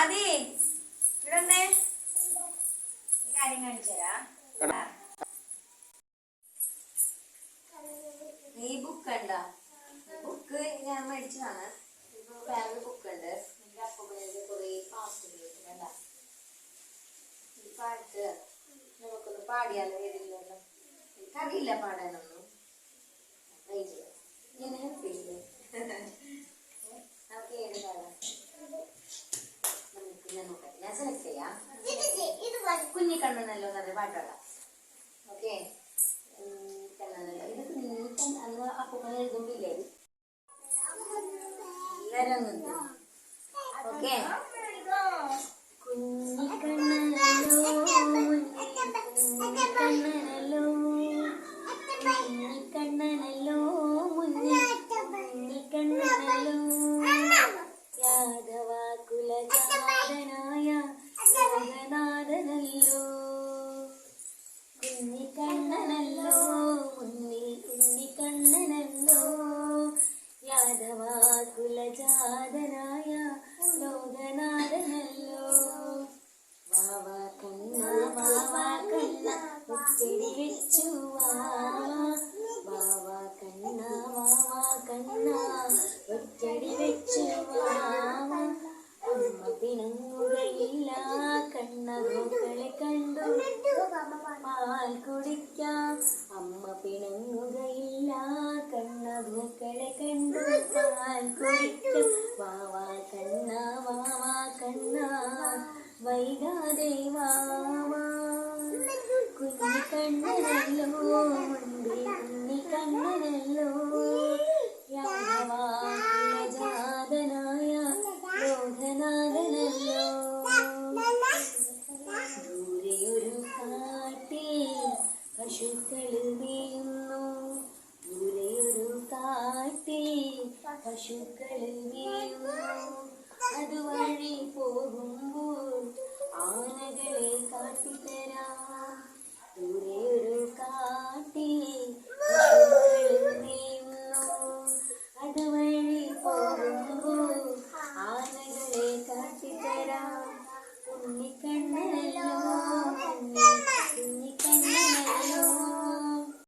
ആദി ഇവിടെ കാര്യം കാണിച്ചരാ. ഈ ബുക്ക് കണ്ട ബുക്ക് ഞാൻ മേടിച്ചതാണ്. ഇപ്പൊ വേറൊരു ബുക്ക് ഉണ്ട്. എന്റെ അപ്പൂപ്പൻ്റെ കുറെ പാട്ട് കണ്ട ഈ പാട്ട് നമുക്കൊന്ന് പാടിയാലോ? ഏതില്ലല്ലോ, എനിക്കറിയില്ല പാടാനൊന്നും. ട്രൈ ചെയ്യാം. ഞാൻ ഹെൽപ്പ് ചെയ്യില്ലേ? നമുക്ക് ഏത് പാടാം? നമുക്ക് ഞാൻ നോക്കട്ടെ. ഞാൻ സെലക്ട് ചെയ്യാം. കുഞ്ഞിക്കണ്ണനല്ലോ എന്നൊരു പാട്ടാടാം. ഓക്കെ, കണ്ണനല്ലോ. ഇത് കുഞ്ഞിക്കണ്ണ അന്ന് അപ്പൂപ്പൻ എഴുതുമ്പില്ലേ എല്ലാരും അങ്ങ്. ഓക്കെ, കുഞ്ഞിക്കണ്ണനല്ലോ കുഞ്ഞിക്കണ്ണനല്ലോ കുഞ്ഞിക്കണ്ണനല്ലോ കുഞ്ഞിക്കണ്ണനല്ലോ യാദവ കുലജാതനായ ലോകനാഥനല്ലോ കുഞ്ഞിക്കണ്ണനല്ലോ കുഞ്ഞിക്കണ്ണനല്ലോ യാദവ കുലജാതനായ ലോകനാഥനല്ലോ വാവ കണ്ണ വാവ കണ്ണ ഒത്തിരി വെച്ചു വാവ കണ്ണ വാവ കണ്ണ ഒറ്റടി വെച്ചു വാവ അമ്മ പിണങ്ങുകയില്ല കണ്ണകളെ കണ്ടു പാൽ കുടിക്കാം. അമ്മ പിണങ്ങുകയില്ല കണ്ണകളെ കണ്ടു പാൽ കുടിക്കാം. വാവ കണ്ണ വാവ കണ്ണ വൈകാതെ വാവ കുഞ്ഞിക്കണ്ണനല്ലോ കുഞ്ഞിക്കണ്ണനല്ലോ യാദവ കുലജാതനായ ലോകനാഥനല്ലോ ദൂരെയൊരു കാട്ടിൽ പശുക്കൾ മേയുന്നു ദൂരെയൊരു കാട്ടിൽ പശുക്കൾ മേയുന്നു അതുവഴി പോകും